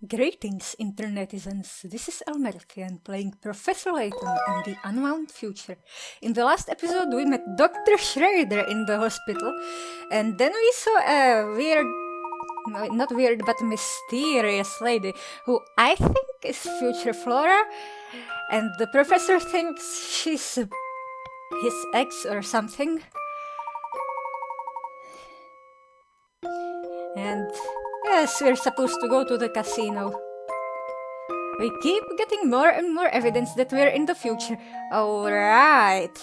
Greetings, internetizens. This is Elmerthien playing Professor Layton in the Unwound Future. In the last episode, we met Dr. Schrader in the hospital, and then we saw a weird, no, not weird, but mysterious lady who I think is future Flora, and the professor thinks she's his ex or something. And yes, we're supposed to go to the casino. We keep getting more and more evidence that we're in the future. Alright.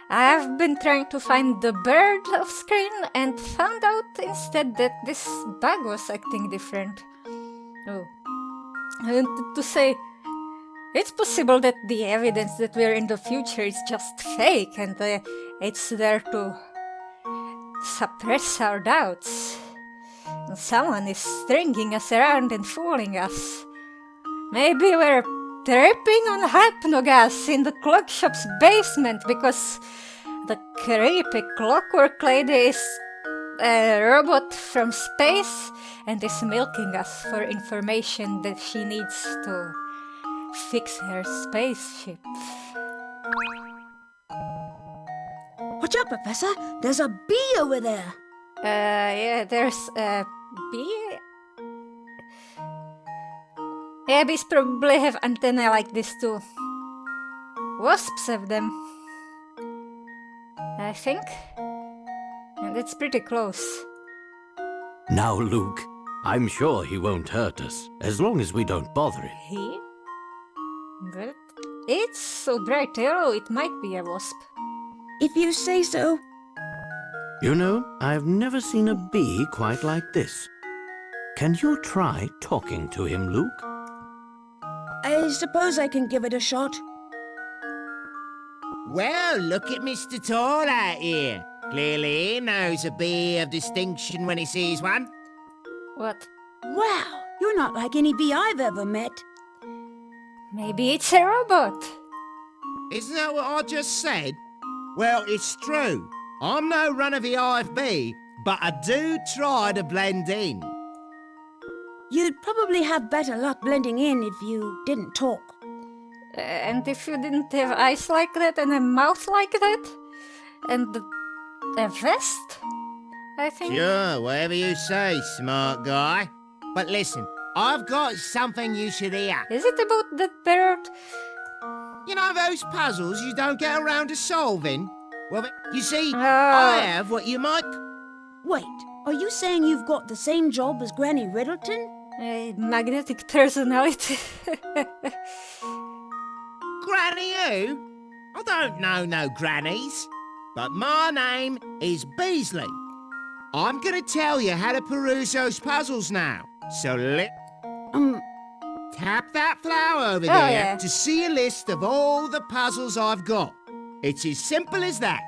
I've been trying to find the bird off screen and found out instead that this bug was acting different. Oh. I wanted to say, it's possible that the evidence that we're in the future is just fake and it's there to suppress our doubts. Someone is stringing us around and fooling us. Maybe we're tripping on hypno-gas in the clock shop's basement because the creepy clockwork lady is a robot from space and is milking us for information that she needs to fix her spaceship. Watch out, Professor! There's a bee over there! Yeah, there's a bee. Yeah, bees probably have antennae like this too. Wasps have them, I think. And it's pretty close. Now, Luke, I'm sure he won't hurt us, as long as we don't bother him. He? But it's so bright yellow, it might be a wasp. If you say so. You know, I've never seen a bee quite like this. Can you try talking to him, Luke? I suppose I can give it a shot. Well, look at Mr. Tall out here. Clearly he knows a bee of distinction when he sees one. What? Wow, you're not like any bee I've ever met. Maybe it's a robot. Isn't that what I just said? Well, it's true. I'm no run-of-the-hive bee, but I do try to blend in. You'd probably have better luck blending in if you didn't talk. And if you didn't have eyes like that and a mouth like that? And a vest? I think. Sure, whatever you say, smart guy. But listen, I've got something you should hear. Is it about that bird? You know those puzzles you don't get around to solving? Well, you see, Oh. I have what you might... Wait, are you saying you've got the same job as Granny Riddleton? A magnetic personality. Granny who? I don't know no grannies. But my name is Beasley. I'm gonna tell you how to peruse those puzzles now. So tap that flower over there yeah. to see a list of all the puzzles I've got. It's as simple as that.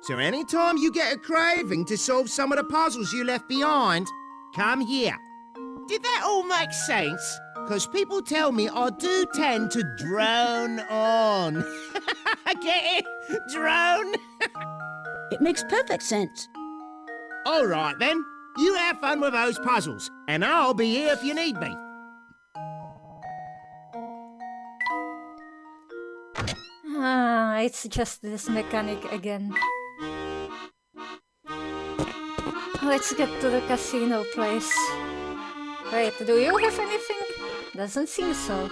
So anytime you get a craving to solve some of the puzzles you left behind, come here. Did that all make sense? Because people tell me I do tend to drone on. Get it? Drone? It makes perfect sense. All right then. You have fun with those puzzles, and I'll be here if you need me. Ah, it's just this mechanic again. Let's get to the casino place. Wait, do you have anything? Doesn't seem so.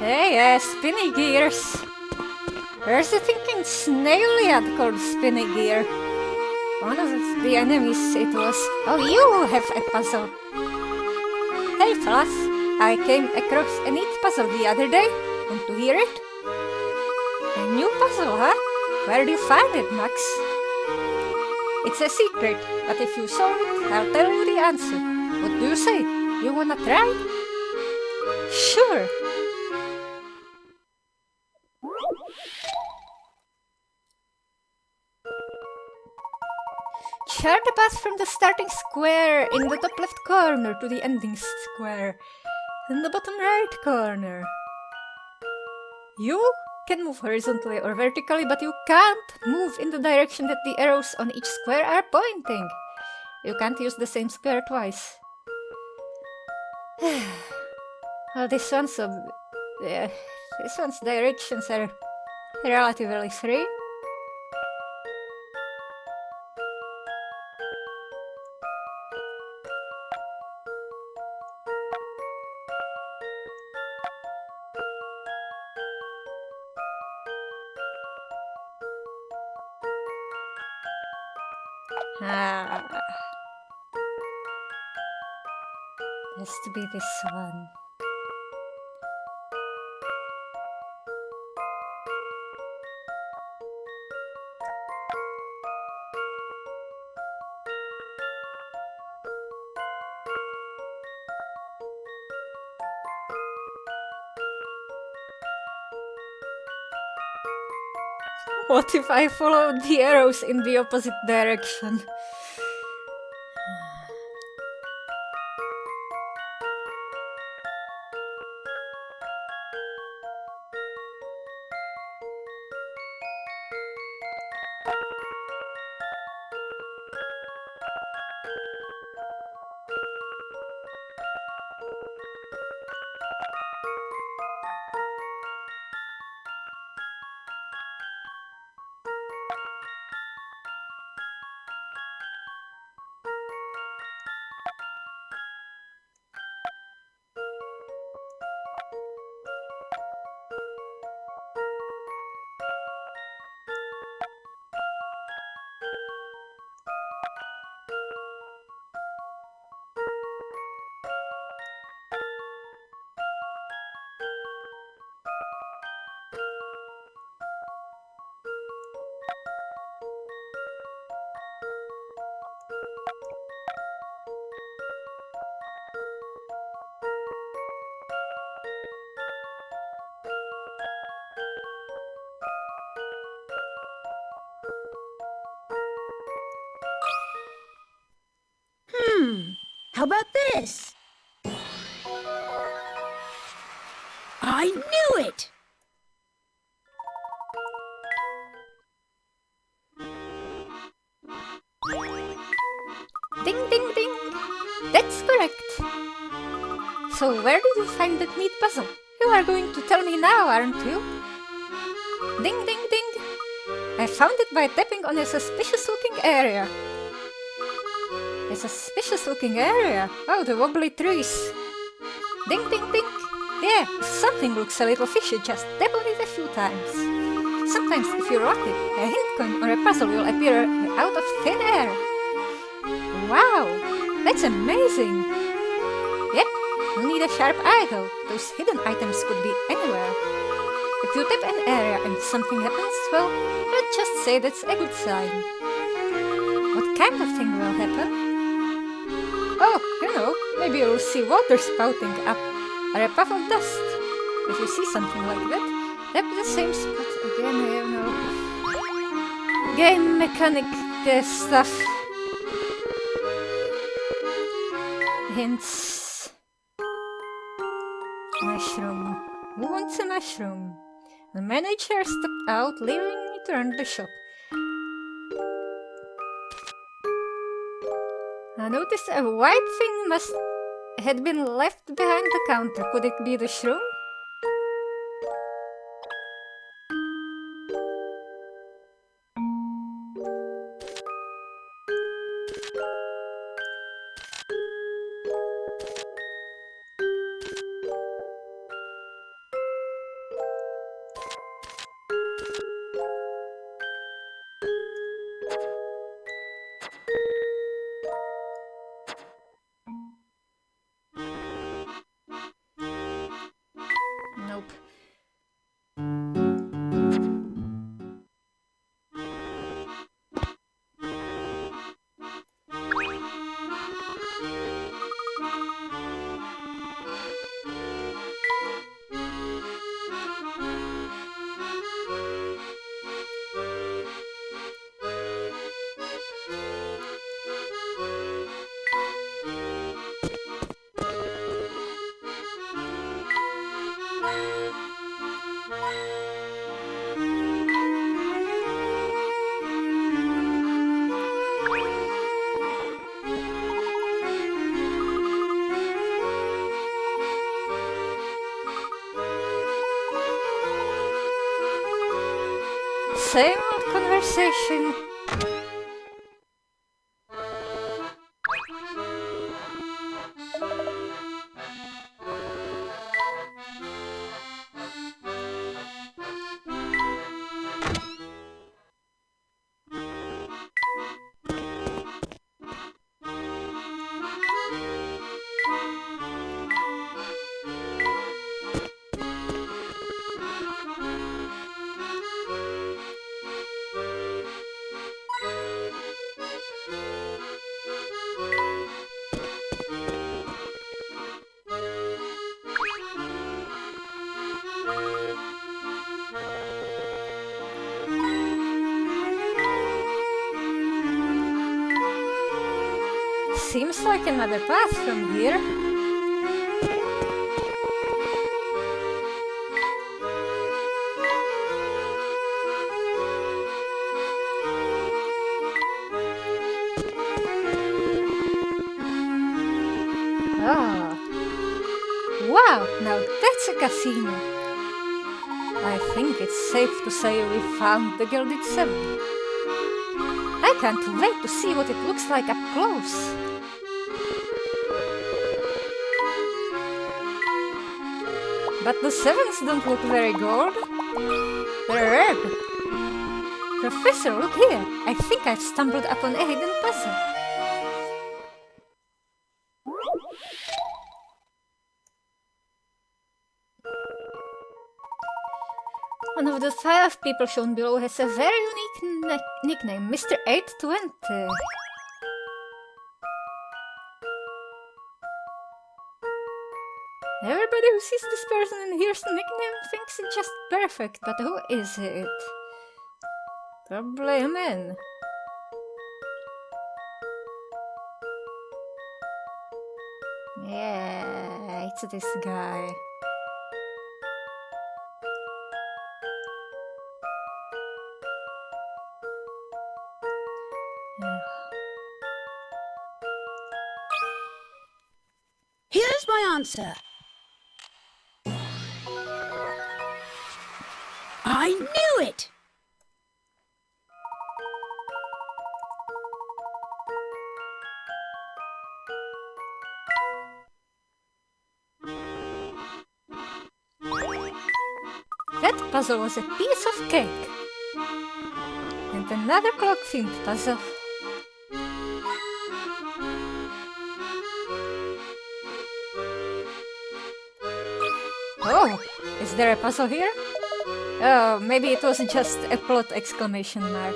Hey, spinny gears. There's a thinking snailiad called spinny gear. One of the enemies it was. Oh, you have a puzzle. Hey, fellas. I came across a neat puzzle the other day. Want to hear it? A new puzzle, huh? Where do you find it, Max? It's a secret, but if you solve it, I'll tell you the answer. What do you say? You wanna try? Sure. Chart the path from the starting square in the top left corner to the ending square. in the bottom right corner. You can move horizontally or vertically, but you can't move in the direction that the arrows on each square are pointing. You can't use the same square twice. Well, this one's directions are relatively free. Has to be this one. What if I followed the arrows in the opposite direction? How about this? I knew it! Ding, ding, ding! That's correct! So where did you find that neat puzzle? You are going to tell me now, aren't you? Ding, ding, ding! I found it by tapping on a suspicious-looking area. A suspicious-looking area? Oh, the wobbly trees. Ding, ding, ding! Yeah, if something looks a little fishy, just tap on it a few times. Sometimes, if you're lucky, a hint coin or a puzzle will appear out of thin air. Wow, that's amazing! Yep, you'll need a sharp eye though. Those hidden items could be anywhere. If you tap an area and something happens, well, let's just say that's a good sign. What kind of thing will happen? Oh, you know, maybe you'll see water spouting up, or a puff of dust. If you see something like that, tap the same spot again, you know. Game mechanic stuff. Hints. Mushroom. Who wants a mushroom? The manager stepped out, leaving me to run the shop. I noticed a white thing had been left behind the counter. Could it be the shroom? Nope. same old conversation. Seems like another path from here. Ah. Wow, now that's a casino. I think it's safe to say we found the Gilded Seven. I can't wait to see what it looks like up close. But the sevens don't look very gold. They're red. Professor, look here. I think I've stumbled upon a hidden puzzle. One of the 5 people shown below has a very unique nickname, Mr. 820. Everybody who sees this person and hears the nickname thinks it's just perfect, but who is it? Probably a man. Yeah, it's this guy. Here's my answer. I knew it! That puzzle was a piece of cake. And another clock-themed puzzle. Oh, is there a puzzle here? Oh, maybe it was just a plot exclamation mark.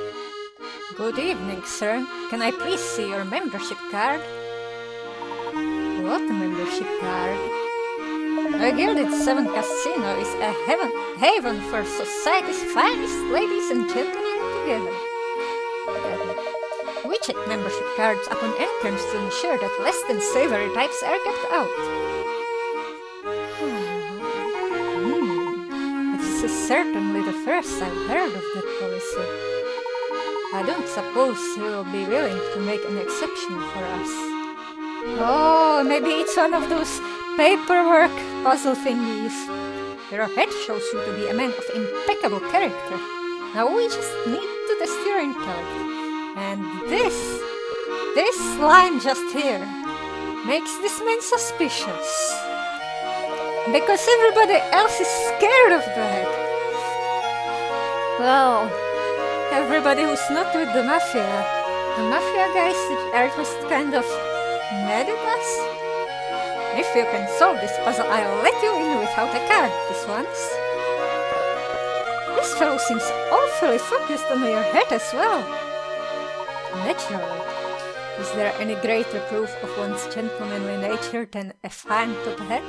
Good evening, sir. Can I please see your membership card? What membership card? A Gilded Seven Casino is a haven for society's finest ladies and gentlemen together. We check membership cards upon entrance to ensure that less than savory types are kept out. This is certainly the first I've heard of that policy. I don't suppose you will be willing to make an exception for us. Oh, maybe it's one of those paperwork puzzle thingies. Your head shows you to be a man of impeccable character. Now we just need to test your intellect. And this line just here makes this man suspicious. Because everybody else is scared of that. Well, everybody who's not with the mafia guys are just kind of mad at us. If you can solve this puzzle, I'll let you in without a card this once. This fellow seems awfully focused on your head as well. Naturally. Is there any greater proof of one's gentlemanly nature than a fine top hat?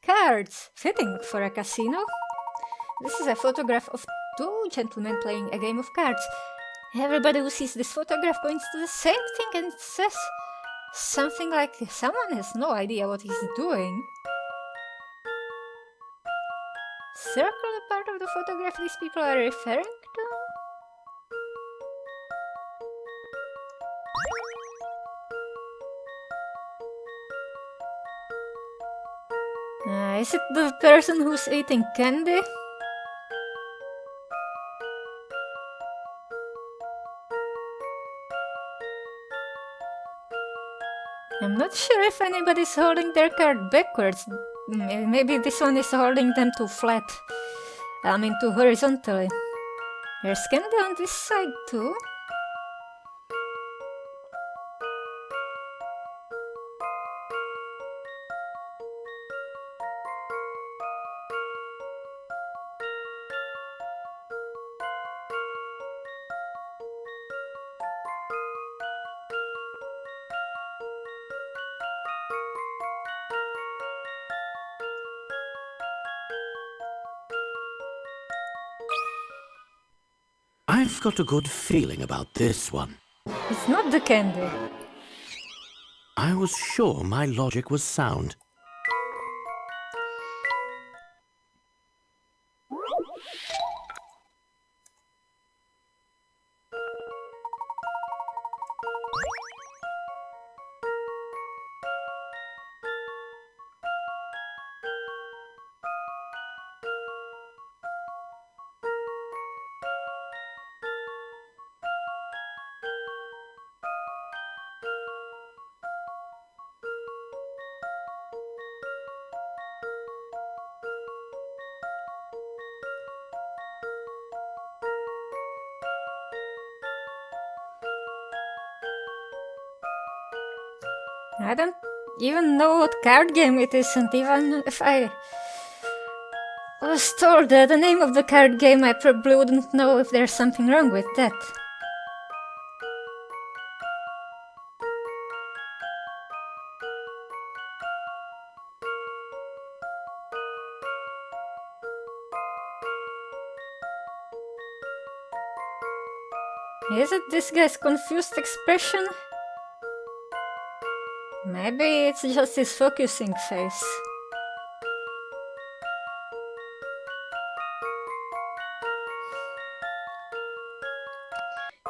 Cards! Fitting for a casino. This is a photograph of 2 gentlemen playing a game of cards. Everybody who sees this photograph points to the same thing and says something like someone has no idea what he's doing. Circle the part of the photograph these people are referring to? Is it the person who's eating candy? I'm not sure if anybody's holding their card backwards. Maybe this one is holding them too flat. I mean, too horizontally. There's candy on this side too. I've got a good feeling about this one. It's not the candy. I was sure my logic was sound. I don't even know what card game it is, and even if I was told the name of the card game, I probably wouldn't know if there's something wrong with that. Is it this guy's confused expression? Maybe it's just his focusing face.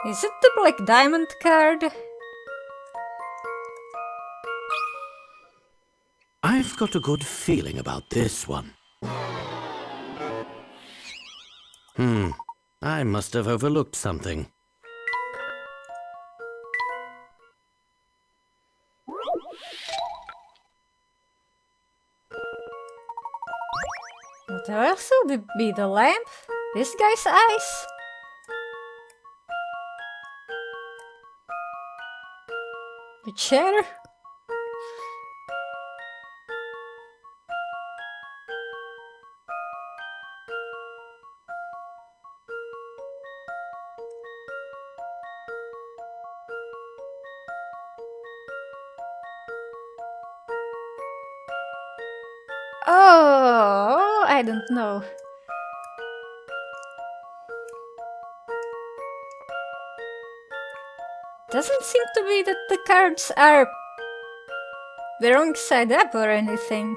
Is it the Black Diamond card? I've got a good feeling about this one. I must have overlooked something. Would also be the lamp? This guy's eyes? The chair? Oh, I don't know. Doesn't seem to be that the cards are the wrong side up or anything.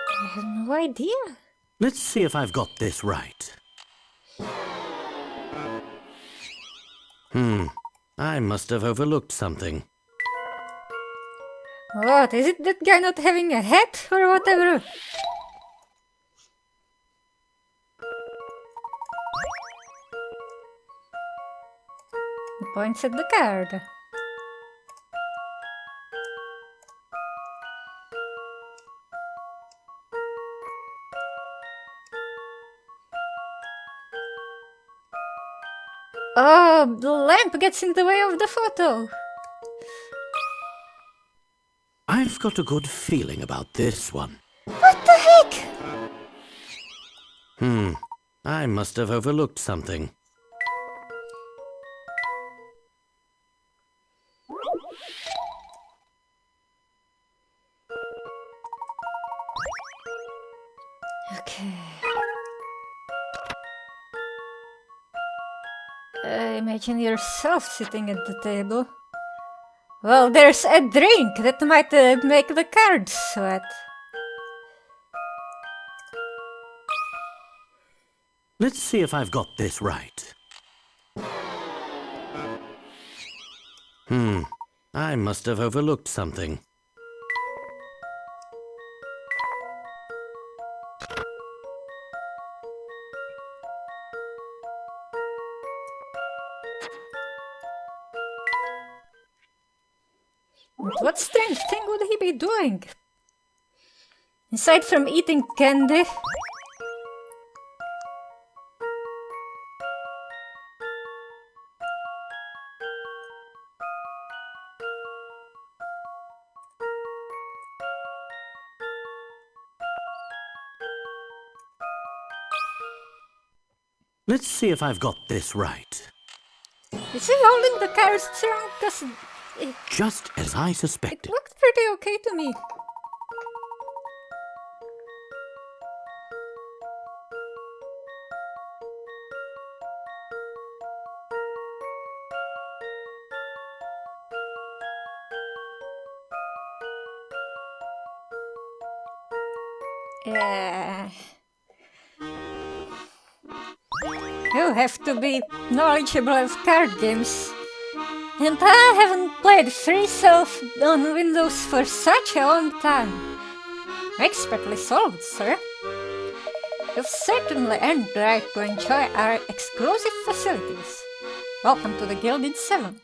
I have no idea. Let's see if I've got this right. I must have overlooked something. What? Is it that guy not having a hat or whatever? He points at the card. Oh, the lamp gets in the way of the photo. I've got a good feeling about this one. What the heck? I must have overlooked something. Okay. Imagine yourself sitting at the table. Well, there's a drink that might make the cards sweat. Let's see if I've got this right. I must have overlooked something. What strange thing would he be doing? Aside from eating candy? Let's see if I've got this right. Is he holding the cards wrong? Because Just as I it suspected. looked pretty okay to me. You have to be knowledgeable of card games. And I haven't played free self on Windows for such a long time. Expertly solved, sir. You've certainly earned the right to enjoy our exclusive facilities. Welcome to the Gilded Seven.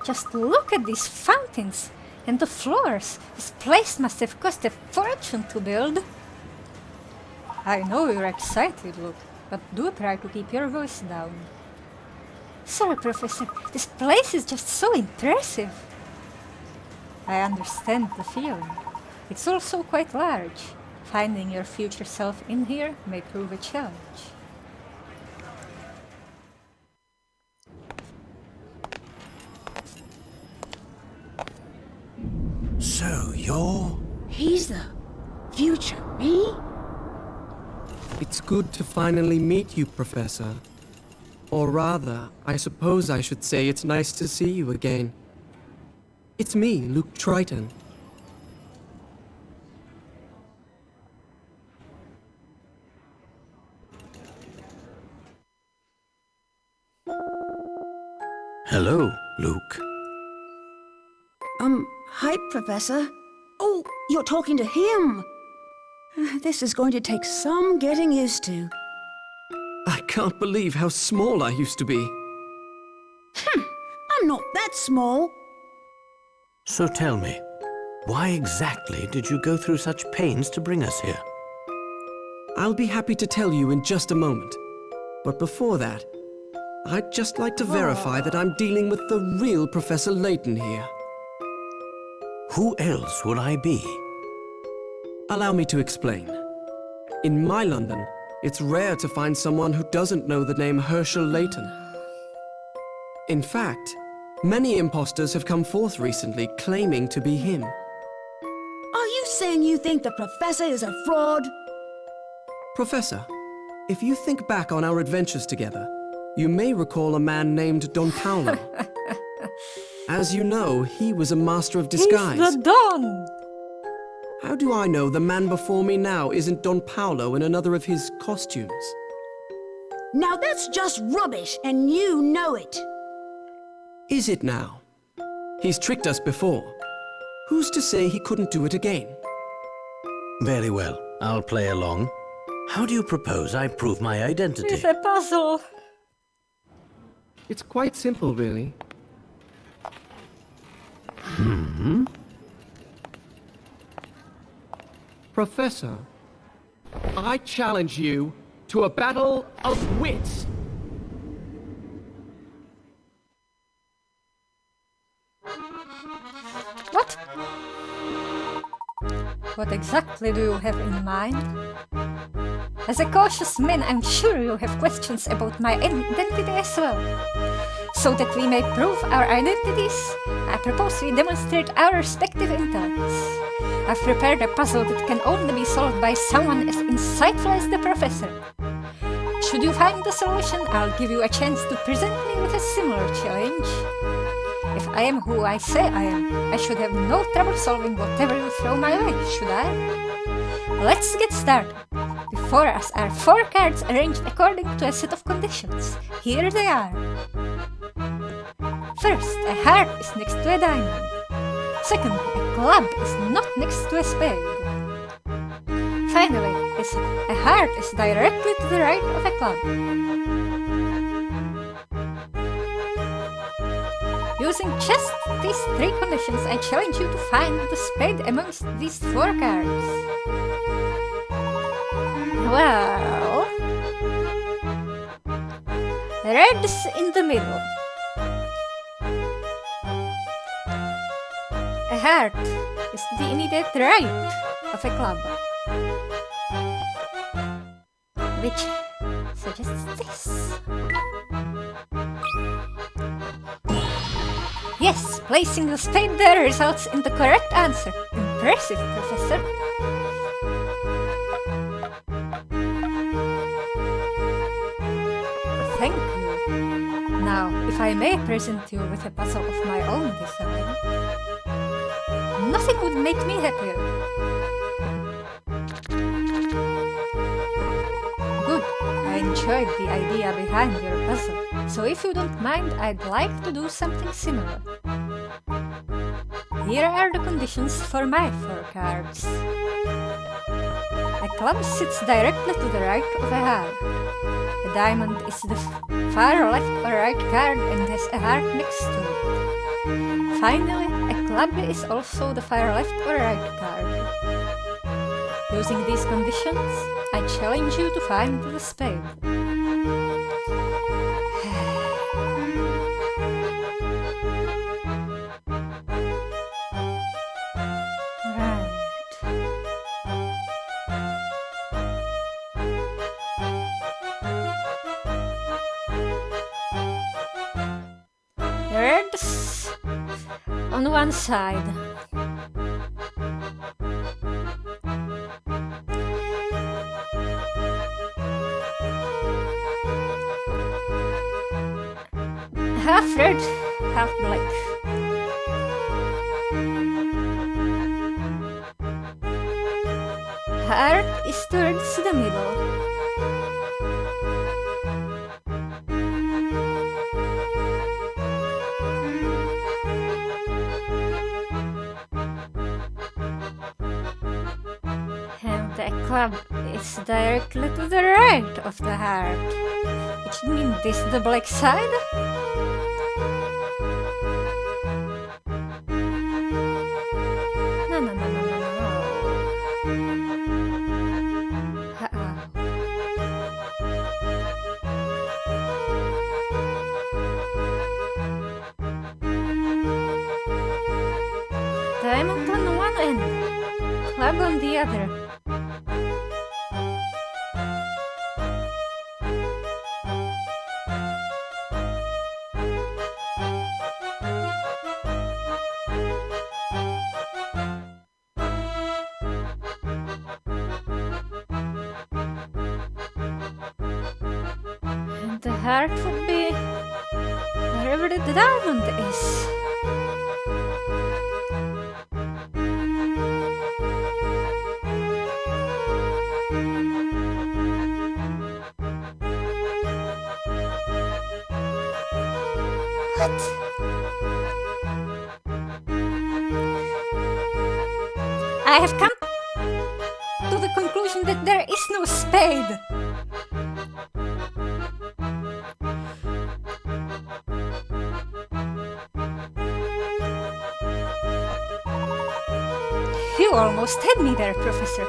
Just look at these fountains and the floors. This place must have cost a fortune to build. I know you're excited, Luke, but do try to keep your voice down. Sorry, Professor, this place is just so impressive. I understand the feeling. It's also quite large. Finding your future self in here may prove a challenge. So you're... He's the future me? It's good to finally meet you, Professor. Or rather, I suppose I should say it's nice to see you again. It's me, Luke Triton. Hello, Luke. Hi, Professor. Oh, you're talking to him. This is going to take some getting used to. I can't believe how small I used to be. I'm not that small. So tell me, why exactly did you go through such pains to bring us here? I'll be happy to tell you in just a moment. But before that, I'd just like to verify that I'm dealing with the real Professor Layton here. Who else would I be? Allow me to explain. In my London, it's rare to find someone who doesn't know the name Herschel Layton. In fact, many imposters have come forth recently claiming to be him. Are you saying you think the Professor is a fraud? Professor, if you think back on our adventures together, you may recall a man named Don Paolo. As you know, he was a master of disguise. He's the Don! How do I know the man before me now isn't Don Paolo in another of his costumes? Now that's just rubbish, and you know it. Is it now? He's tricked us before. Who's to say he couldn't do it again? Very well, I'll play along. How do you propose I prove my identity? It's a puzzle. It's quite simple, really. Professor, I challenge you to a battle of wits. What? What exactly do you have in mind? As a cautious man, I'm sure you have questions about my identity as well. So that we may prove our identities, I propose we demonstrate our respective intellects. I've prepared a puzzle that can only be solved by someone as insightful as the Professor. Should you find the solution, I'll give you a chance to present me with a similar challenge. If I am who I say I am, I should have no trouble solving whatever you throw my way, should I? Let's get started. Before us are 4 cards arranged according to a set of conditions. Here they are. First, a heart is next to a diamond. Second, a club is not next to a spade. Finally, a heart is directly to the right of a club. Using just these 3 conditions, I challenge you to find the spade amongst these 4 cards. Well, red's in the middle. A heart is to the immediate right of a club, which suggests this. Yes, placing the spade there results in the correct answer. Impressive, Professor. Thank you. Now, if I may present you with a puzzle of my own design, nothing would make me happier. Good. I enjoyed the idea behind your puzzle, so if you don't mind, I'd like to do something similar. Here are the conditions for my 4 cards. A club sits directly to the right of a heart. A diamond is the far left or right card and has a heart next to it. Finally, a club is also the far left or right card. Using these conditions, I challenge you to find the spade. Red's on one side. Half red, half black. Heart is towards the middle. And the club is directly to the right of the heart, which means this is the black side. No. Diamond on one end, club on the other. And the heart would be wherever the diamond is. What? I have come to the conclusion that there is no spade. You almost had me there, Professor.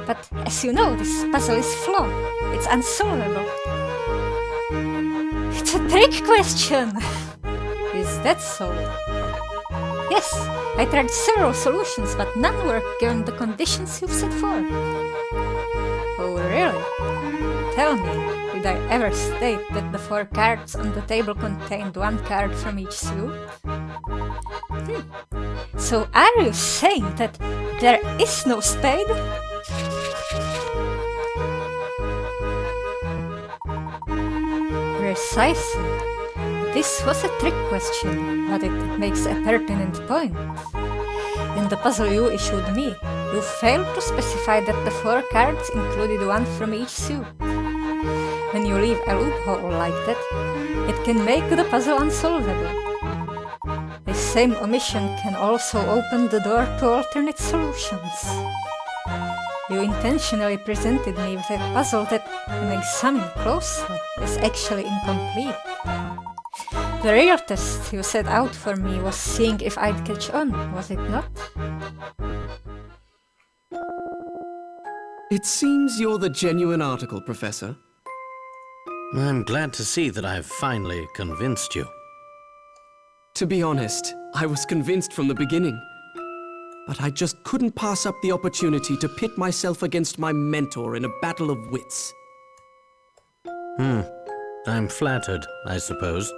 But as you know, this puzzle is flawed. It's unsolvable. It's a trick question. Is that so? Yes, I tried several solutions, but none worked given the conditions you've set forth. Oh, really? Tell me, did I ever state that the 4 cards on the table contained 1 card from each suit? So are you saying that there is no spade? Precisely. This was a trick question, but it makes a pertinent point. In the puzzle you issued me, you failed to specify that the 4 cards included one from each suit. When you leave a loophole like that, it can make the puzzle unsolvable. The same omission can also open the door to alternate solutions. You intentionally presented me with a puzzle that, when examined closely, is actually incomplete. The real test you set out for me was seeing if I'd catch on, was it not? It seems you're the genuine article, Professor. I'm glad to see that I've finally convinced you. To be honest, I was convinced from the beginning. But I just couldn't pass up the opportunity to pit myself against my mentor in a battle of wits. I'm flattered, I suppose.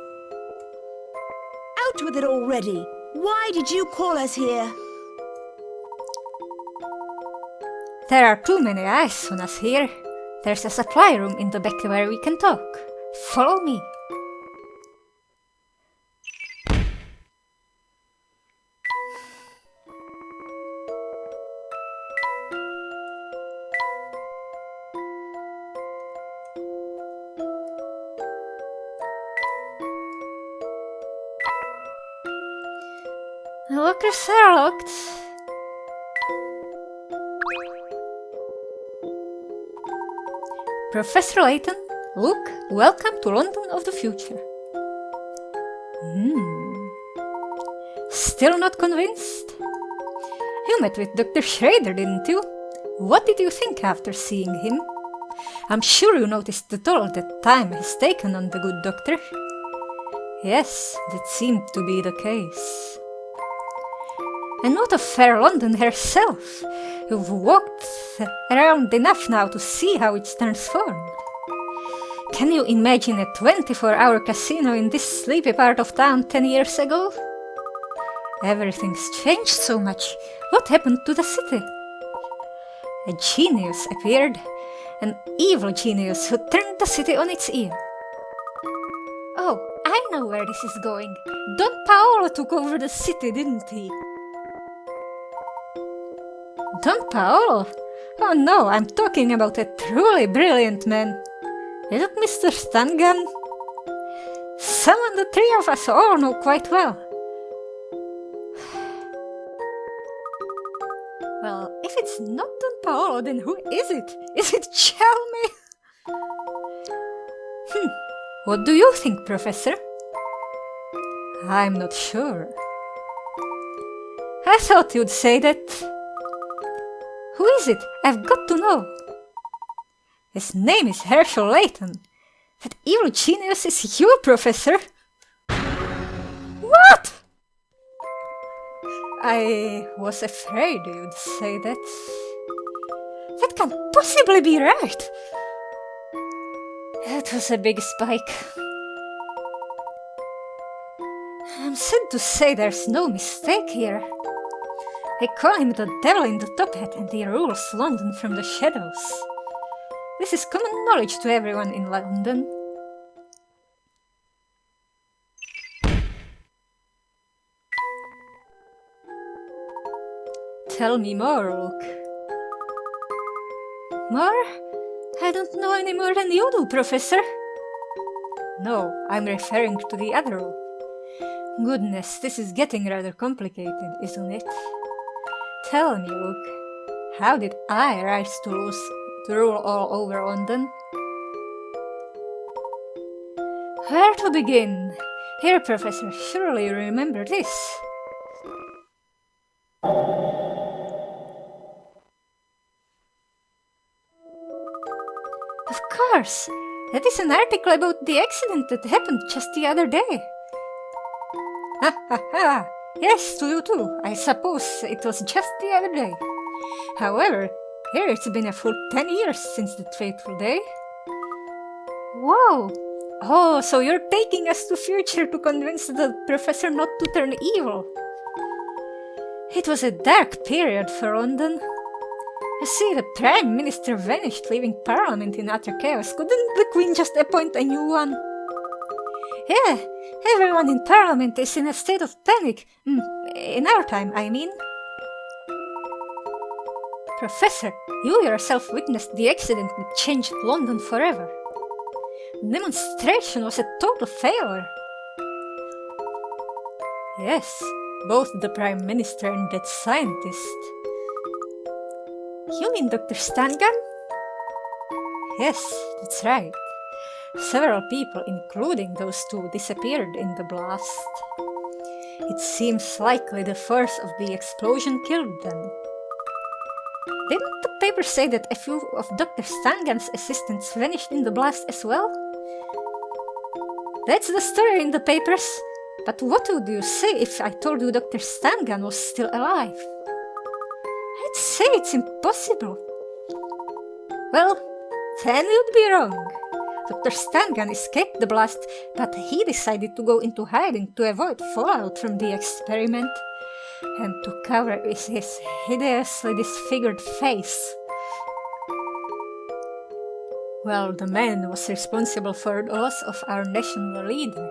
Out with it already! Why did you call us here? There are too many eyes on us here. There's a supply room in the back where we can talk. Follow me. The lockers are locked. Professor Layton, Luke, welcome to London of the future. Still not convinced? You met with Dr. Schrader, didn't you? What did you think after seeing him? I'm sure you noticed the toll that time has taken on the good doctor. Yes, that seemed to be the case. And what of fair London herself? You've walked around enough now to see how it's transformed. Can you imagine a 24-hour casino in this sleepy part of town 10 years ago? Everything's changed so much. What happened to the city? A genius appeared, an evil genius who turned the city on its ear. Oh, I know where this is going. Don Paolo took over the city, didn't he? Don Paolo? Oh no, I'm talking about a truly brilliant man. Is it Mr. Stangan? Someone the 3 of us all know quite well. Well, if it's not Don Paolo, then who is it? Is it Chelmy? What do you think, Professor? I'm not sure. I thought you'd say that. Who is it? I've got to know. His name is Herschel Layton. That evil genius is you, Professor. What? I was afraid you'd say that. That can't possibly be right. It was a big spike. I'm sad to say there's no mistake here. I call him the devil in the top hat and he rules London from the shadows. This is common knowledge to everyone in London. Tell me more, Luke. More? I don't know any more than you do, Professor. No, I'm referring to the other Luke. Goodness, this is getting rather complicated, isn't it? Tell me, Luke, how did I rise to rule all over London? Where to begin? Here, Professor, surely you remember this. Of course! That is an article about the accident that happened just the other day. Ha ha ha! Yes, to you too. I suppose it was just the other day. However, here it's been a full 10 years since that fateful day. Whoa! Oh, so you're taking us to future to convince the professor not to turn evil. It was a dark period for London. You see, the Prime Minister vanished, leaving Parliament in utter chaos. Couldn't the Queen just appoint a new one? Yeah, everyone in Parliament is in a state of panic. In our time, I mean. Professor, you yourself witnessed the accident that changed London forever. The demonstration was a total failure. Yes, both the Prime Minister and that scientist. You mean Dr. Stangan? Yes, that's right. Several people, including those two, disappeared in the blast. It seems likely the force of the explosion killed them. Didn't the paper say that a few of Dr. Stangan's assistants vanished in the blast as well? That's the story in the papers. But what would you say if I told you Dr. Stangan was still alive? I'd say it's impossible. Well, then you'd be wrong. Dr. Stangan escaped the blast, but he decided to go into hiding to avoid fallout from the experiment and to cover his hideously disfigured face. Well, the man was responsible for the loss of our national leader.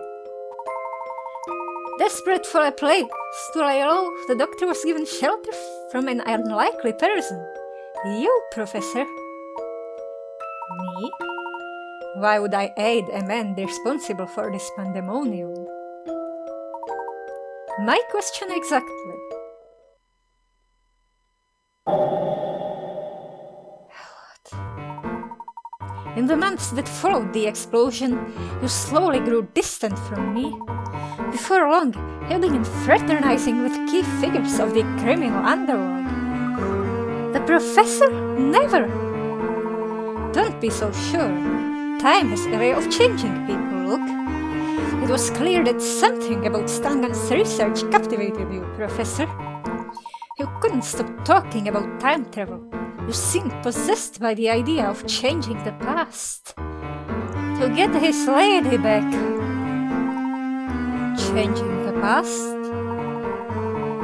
Desperate for a place to lay low, the doctor was given shelter from an unlikely person. You, Professor. Me? Why would I aid a man responsible for this pandemonium? My question exactly. In the months that followed the explosion, you slowly grew distant from me. Before long, you began fraternizing with key figures of the criminal underworld. The Professor? Never! Don't be so sure. Time has a way of changing people, look. It was clear that something about Stangan's research captivated you, Professor. You couldn't stop talking about time travel. You seemed possessed by the idea of changing the past. To get his lady back. Changing the past?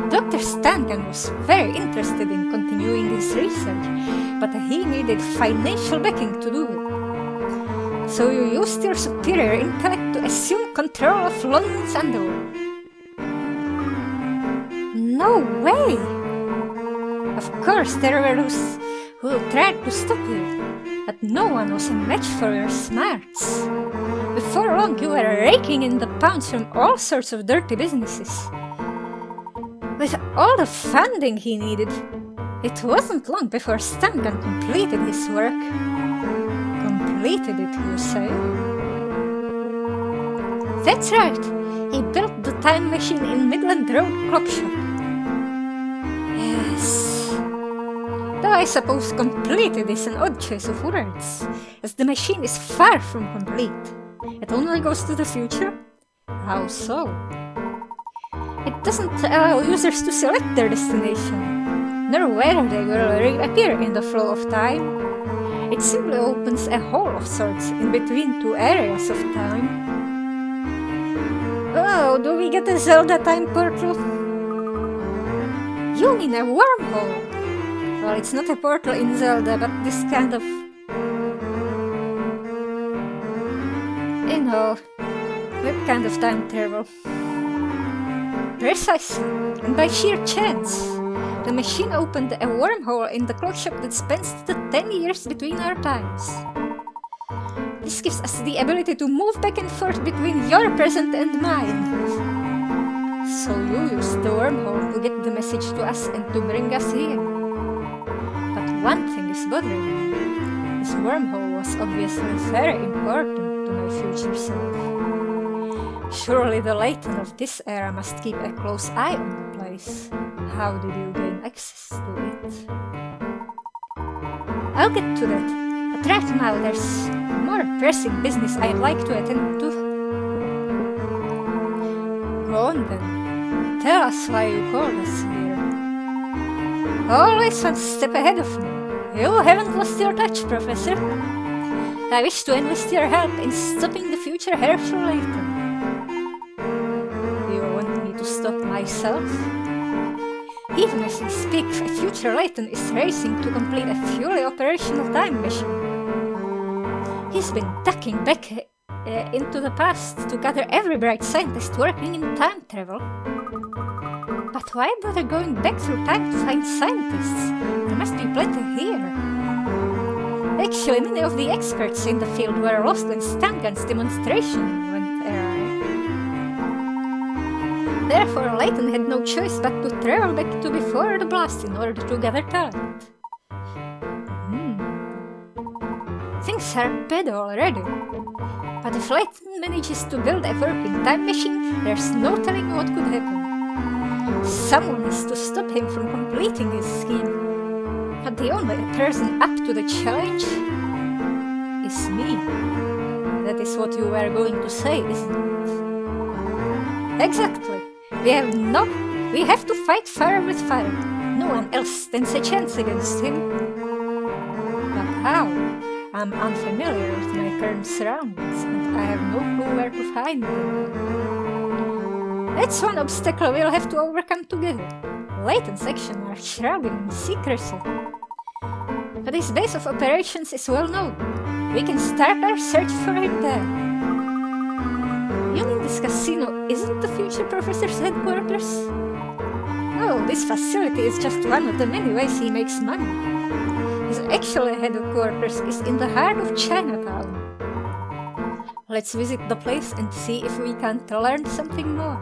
Dr. Stangan was very interested in continuing his research, but he needed financial backing to do it. So you used your superior intellect to assume control of London's underworld. No way! Of course, there were those who tried to stop you, but no one was a match for your smarts. Before long, you were raking in the pounds from all sorts of dirty businesses. With all the funding he needed, it wasn't long before Stangan completed his work. Completed it, you say? That's right. He built the time machine in Midland Road Clock Shop. Yes. Though I suppose completed is an odd choice of words, as the machine is far from complete. It only goes to the future? How so? It doesn't allow users to select their destination, nor whether they will reappear in the flow of time. It simply opens a hole of sorts in between two areas of time. Oh, do we get a Zelda time portal? You mean a wormhole? Well, it's not a portal in Zelda, but this kind of... You know, that kind of time travel. Precisely, and by sheer chance. The machine opened a wormhole in the clock shop that spans the 10 years between our times. This gives us the ability to move back and forth between your present and mine. So you used the wormhole to get the message to us and to bring us here. But one thing is bothering me. This wormhole was obviously very important to my future self. Surely the Layton of this era must keep a close eye on the place. How did you gain access to it? I'll get to that, but right now there's more pressing business I'd like to attend to. Go on then, tell us why you called us here. Always one step ahead of me. You haven't lost your touch, Professor. I wish to enlist your help in stopping the future Herschel Layton. You want me to stop myself? Even as we speak, a future Layton is racing to complete a fully operational time machine. He's been ducking back into the past to gather every bright scientist working in time travel. But why bother going back through time to find scientists? There must be plenty here. Actually, many of the experts in the field were lost when Stangan's demonstration went awry. Therefore, Layton had no choice but to travel back to before the blast in order to gather talent. Things are bad already. But if Layton manages to build a working time machine, there's no telling what could happen. Someone has to stop him from completing his scheme. But the only person up to the challenge is me. That is what you were going to say, isn't it? Exactly. We have to fight fire with fire. No one else stands a chance against him. But how? I'm unfamiliar with my current surroundings, and I have no clue where to find them. That's one obstacle we'll have to overcome together. Layton's actions are shrouded in secrecy. But his base of operations is well known. We can start our search for him there. You mean this casino isn't the future professor's headquarters? No, this facility is just one of the many ways he makes money. His actual headquarters is in the heart of Chinatown. Let's visit the place and see if we can't learn something more.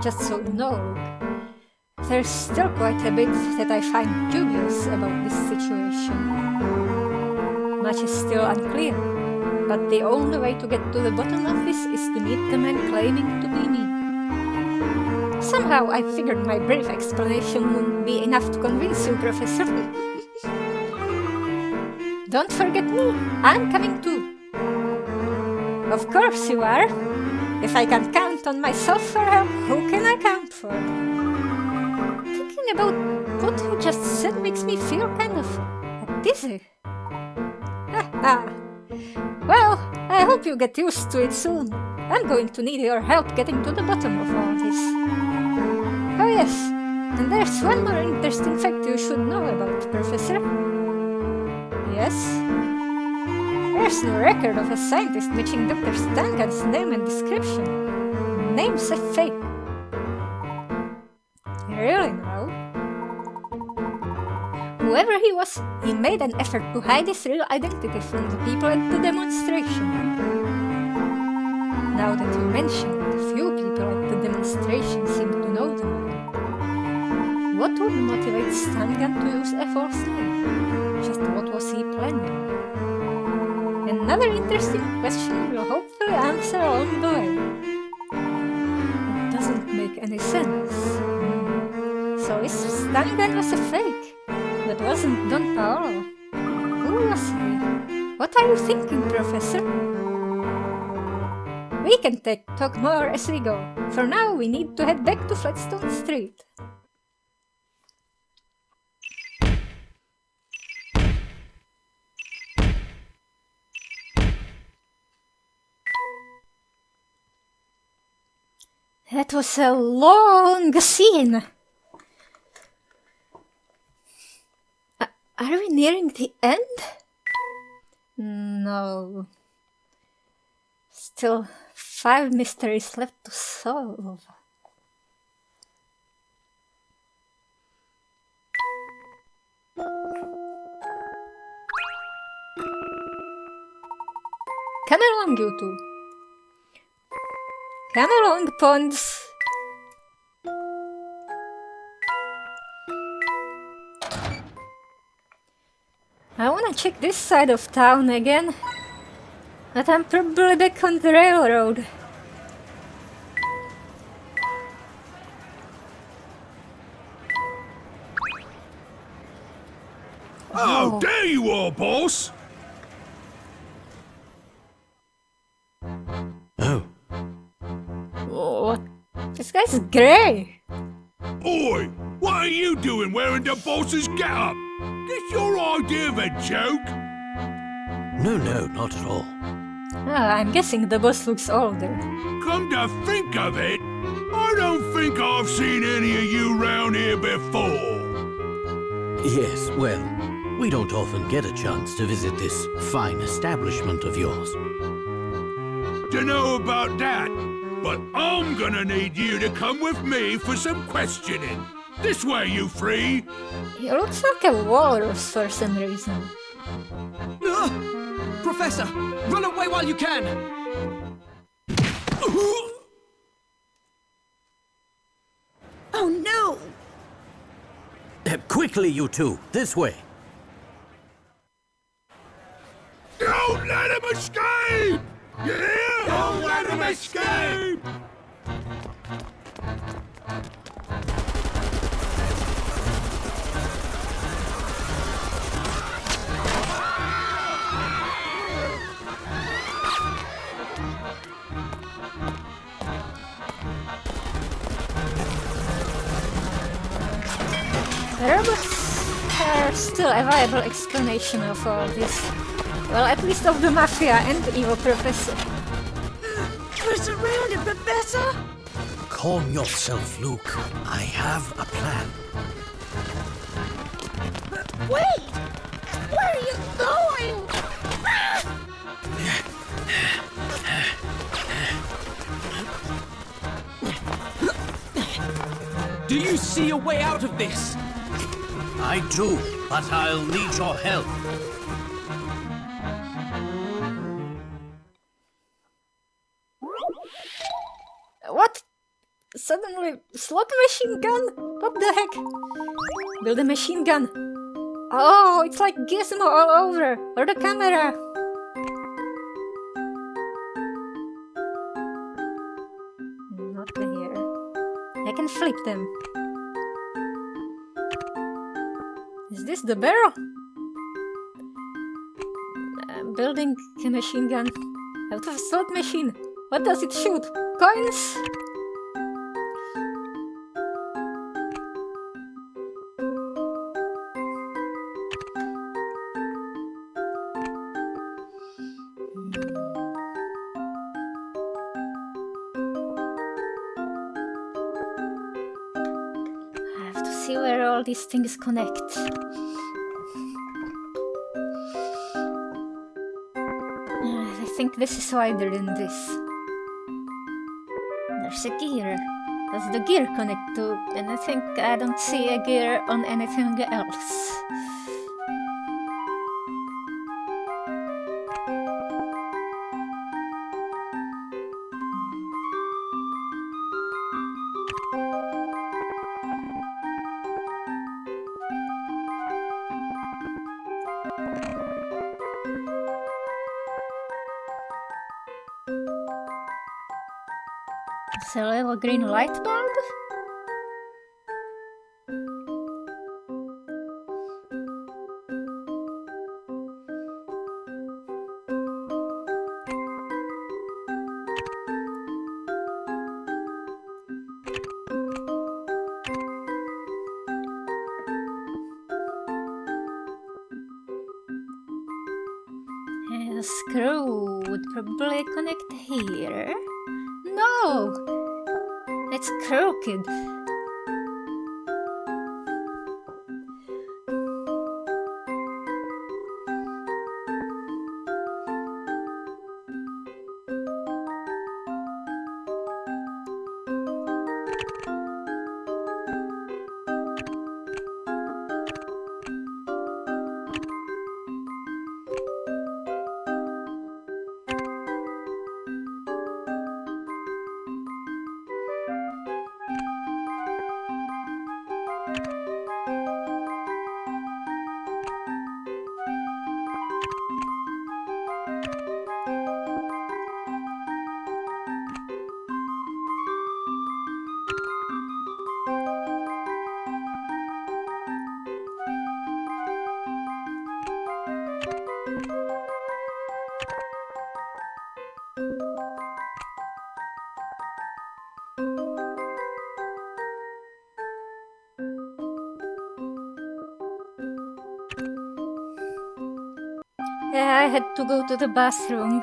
Just so you know, there's still quite a bit that I find dubious about this situation. Much is still unclear, but the only way to get to the bottom of this is to meet the man claiming to be me. Somehow I figured my brief explanation wouldn't be enough to convince you, Professor. Don't forget me, I'm coming too. Of course you are. If I can't count on myself for help, who can I count for? Thinking about what you just said makes me feel kind of dizzy. Well, I hope you get used to it soon. I'm going to need your help getting to the bottom of all this. Oh yes, and there's one more interesting fact you should know about, Professor. Yes? There's no record of a scientist matching Dr. Stangan's name and description. Name's a fake. Really now? Whoever he was, he made an effort to hide his real identity from the people at the demonstration. Now that you mention it, a few people at the demonstration seem to know the man. What would motivate Stangan to use a false name? Just what was he planning? Another interesting question we'll hopefully answer along the way. It doesn't make any sense. So if Stangan was a fake, that wasn't Don Paolo, who was he? What are you thinking, Professor? We can talk more as we go. For now, we need to head back to Flatstone Street. That was a long scene. Are we nearing the end? No. Still 5 mysteries left to solve. Come along, you two. Come along, Pons. I wanna check this side of town again, but I'm probably back on the railroad. Oh, there you are, boss! Oh, What? This guy's grey. Oi, what are you doing wearing the boss's getup? This your idea of a joke? no, not at all. I'm guessing the boss looks older. Come to think of it, I don't think I've seen any of you round here before. Yes, well, we don't often get a chance to visit this fine establishment of yours. Dunno about that, but I'm gonna need you to come with me for some questioning. This way, you three. He looks like a walrus for some reason. Professor, run away while you can! Oh no! Quickly, you two. This way. Don't let him escape! You hear? Don't let him escape! Robots are still a viable explanation of all this. Well, at least of the Mafia and the evil Professor. We're surrounded, Professor! Calm yourself, Luke. I have a plan. Wait! Where are you going? Do you see a way out of this? I do, but I'll need your help. What? Suddenly, slot machine gun? What the heck? Build a machine gun. Oh, it's like Gizmo all over. Or the camera. Not here. I can flip them. Is this the barrel? I'm building a machine gun out of a slot machine. What does it shoot? Coins? I have to see where all these things connect. I think this is wider than this. There's a gear. Does the gear connect to anything? I don't see a gear on anything else. It's a little green light bulb? A screw would probably connect here. No! It's crooked. I had to go to the bathroom.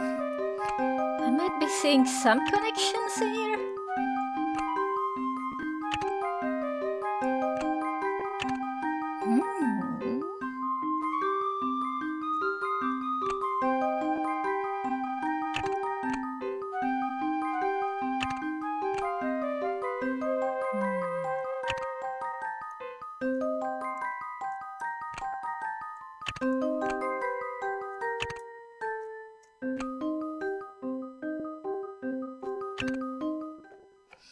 I might be seeing some connections here.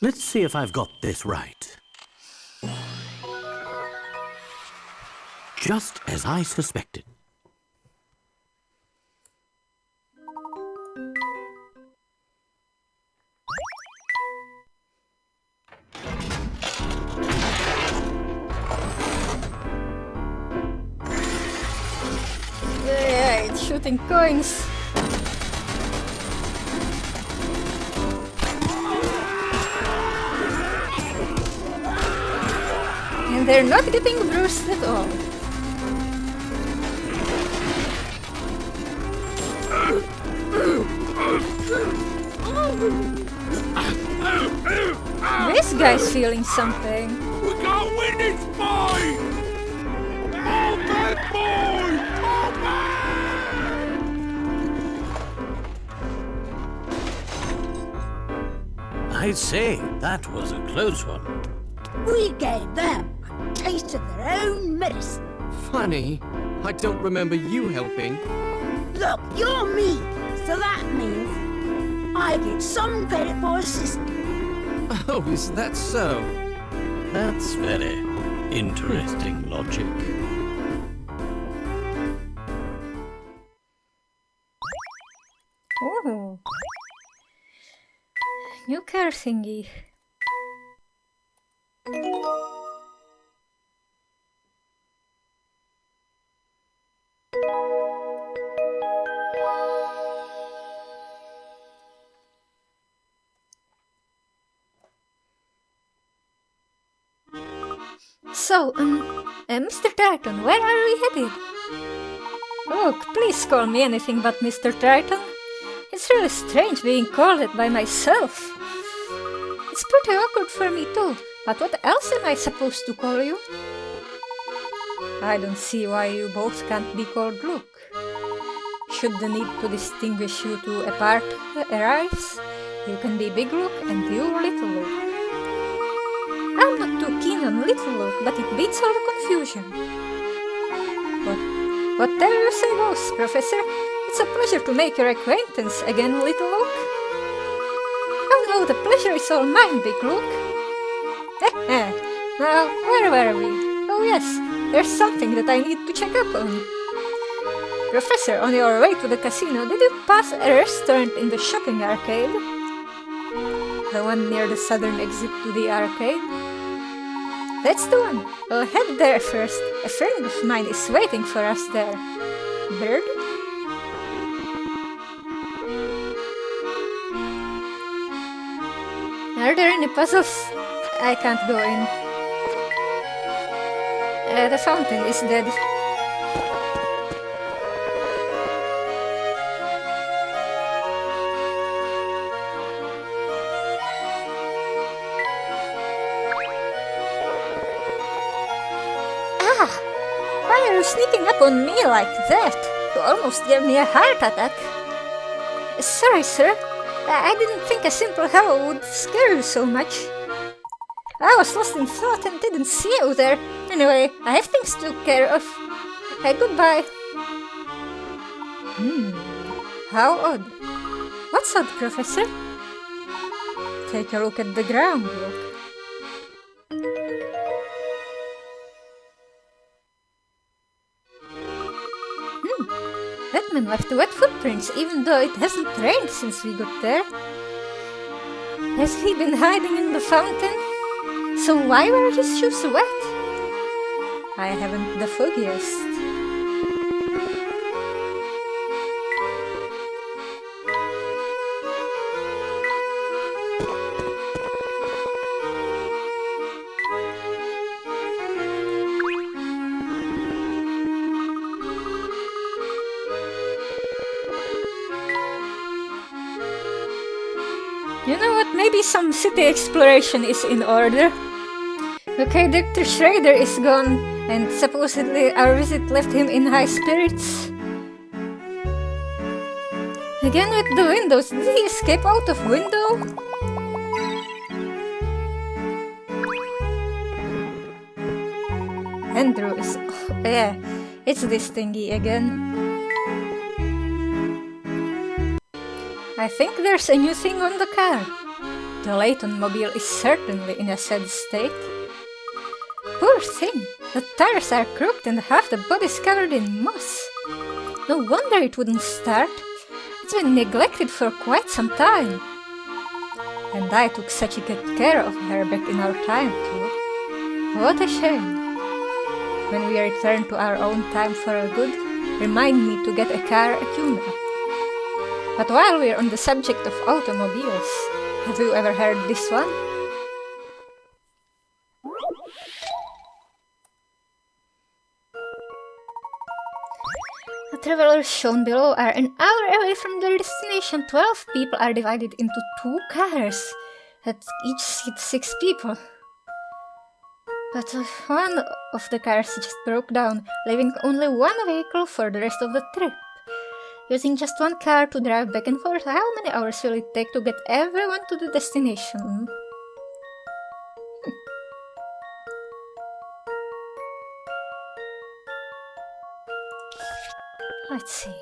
Let's see if I've got this right. Just as I suspected. Yeah, it's shooting coins. And they're not getting bruised at all. This guy's feeling something. We can't win this fight! All back, boys! All back! I say, that was a close one. We gave them a taste of their own medicine. Funny, I don't remember you helping. Look, you're me, so that means I get some credit for assisting. Oh, is that so? That's very interesting logic. Oh. New car thingy. So, Mr. Triton, where are we headed? Look, please call me anything but Mr. Triton. It's really strange being called it by myself. It's pretty awkward for me too, but what else am I supposed to call you? I don't see why you both can't be called Luke. Should the need to distinguish you two apart arise, you can be Big Luke and you Little Luke. I'm not too keen on Little Luke, but it beats all the confusion. Whatever you say goes, Professor. It's a pleasure to make your acquaintance again, Little Luke. Oh no, the pleasure is all mine, Big Luke. Now, where were we? Oh yes, there's something that I need to check up on. Professor, on your way to the casino, did you pass a restaurant in the shopping arcade? The one near the southern exit to the arcade? That's the one. We'll head there first. A friend of mine is waiting for us there. Bird? Are there any puzzles? I can't go in. The fountain is dead. Why are you sneaking up on me like that? You almost gave me a heart attack. Sorry, sir. I didn't think a simple hello would scare you so much. I was lost in thought and didn't see you there. Anyway, I have things to take care of. Goodbye. How odd. What's odd, Professor? Take a look at the ground, look. That man left wet footprints, even though it hasn't rained since we got there. Has he been hiding in the fountain? So why were his shoes wet? I haven't the foggiest. You know what? Maybe some city exploration is in order. Okay, Dr. Schrader is gone, and supposedly our visit left him in high spirits. Again with the windows. Did he escape out of window? Andrew is... Oh, yeah, it's this thingy again. I think there's a new thing on the car. The Layton mobile is certainly in a sad state. Poor thing, the tires are crooked and half the body's covered in moss. No wonder it wouldn't start. It's been neglected for quite some time. And I took such good care of her back in our time too. What a shame. When we return to our own time for a good, remind me to get a car a tune-up. But while we're on the subject of automobiles, have you ever heard this one? The travelers shown below are an hour away from their destination. 12 people are divided into 2 cars that each seat 6 people. But one of the cars just broke down, leaving only one vehicle for the rest of the trip. Using just one car to drive back and forth, how many hours will it take to get everyone to the destination? Let's see.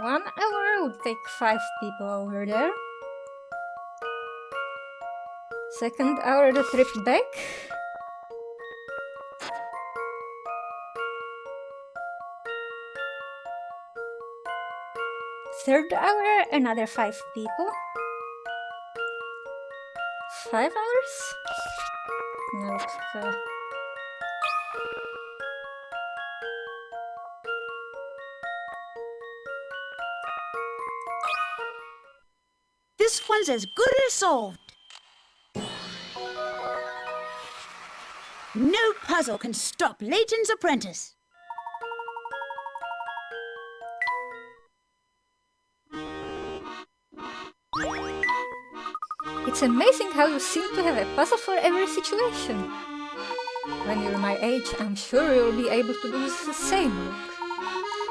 One hour would take 5 people over there. Second hour the trip back. Third hour, another 5 people. 5 hours? Nope. This one's as good as solved. No puzzle can stop Layton's apprentice. It's amazing how you seem to have a puzzle for every situation. When you're my age, I'm sure you'll be able to do the same work.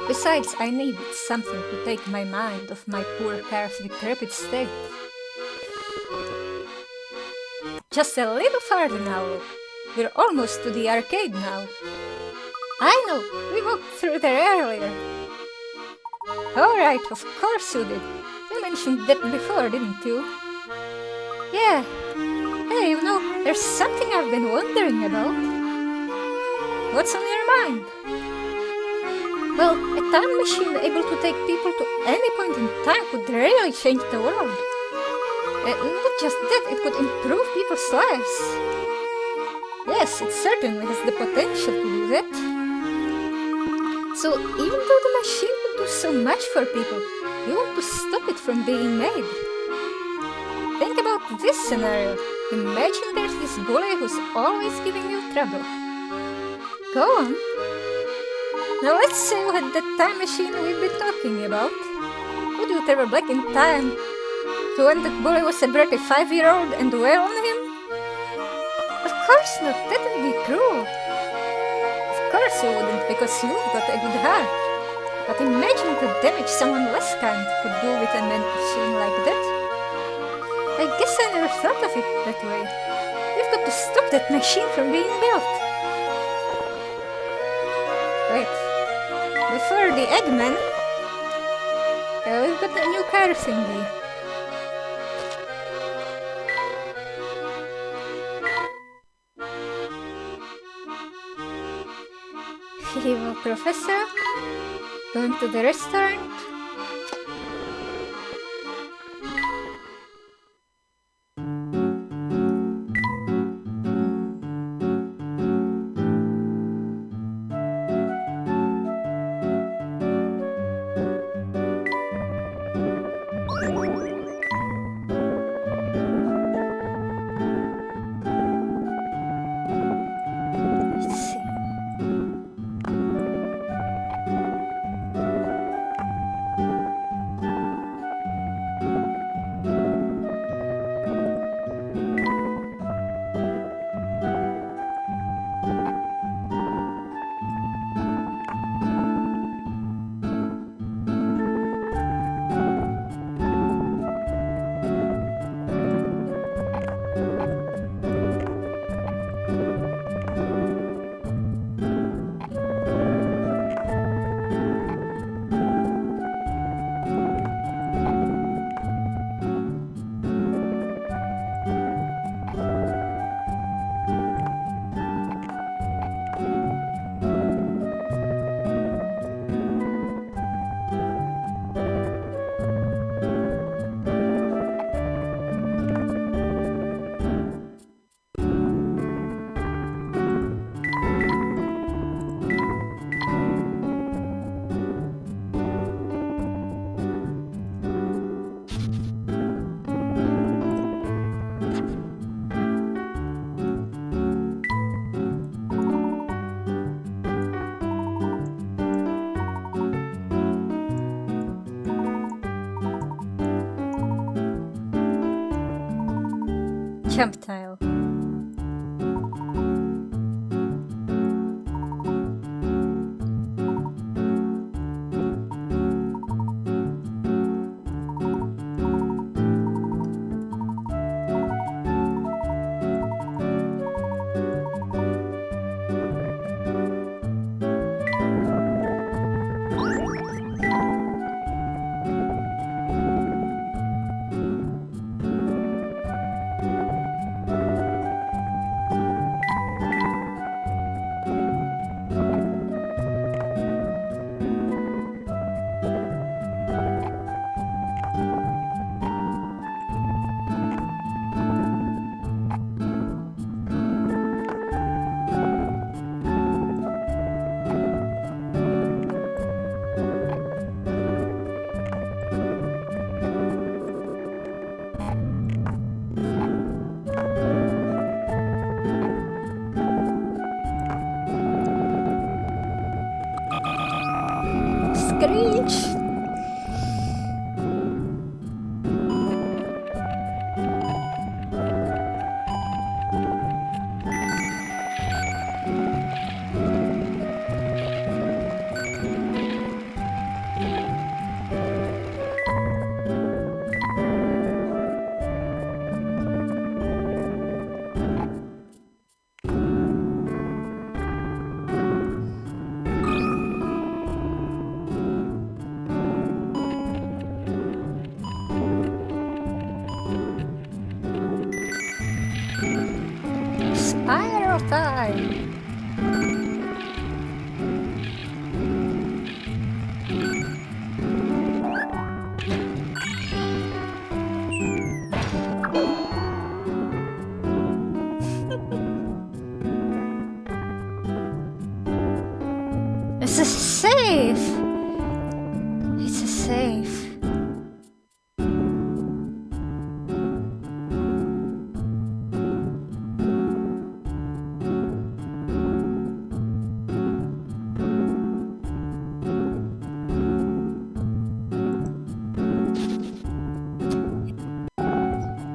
Besides, I needed something to take my mind off my poor car's decrepit state. Just a little farther now, look. We're almost to the arcade now. I know, we walked through there earlier. Alright, of course you did. You mentioned that before, didn't you? Yeah. Hey, you know, there's something I've been wondering about. What's on your mind? Well, a time machine able to take people to any point in time could really change the world. Not just that, it could improve people's lives. Yes, it certainly has the potential to do that. So, even though the machine could do so much for people, you want to stop it from being made. Think about this scenario. Imagine there's this bully who's always giving you trouble. Go on. Now let's say you had that time machine we've been talking about. Would you travel back in time to when that bully was a bratty 5-year-old and wail on him? Of course not, that would be cruel. Of course you wouldn't, because you've got a good heart. But imagine the damage someone less kind could do with a machine like that. I guess I never thought of it that way. We've got to stop that machine from being built. Wait. Before the Eggman, we've got a new car thingy. Evil Professor, going to the restaurant. jump tile. Screech! Spiral time! It's a safe! It's a safe.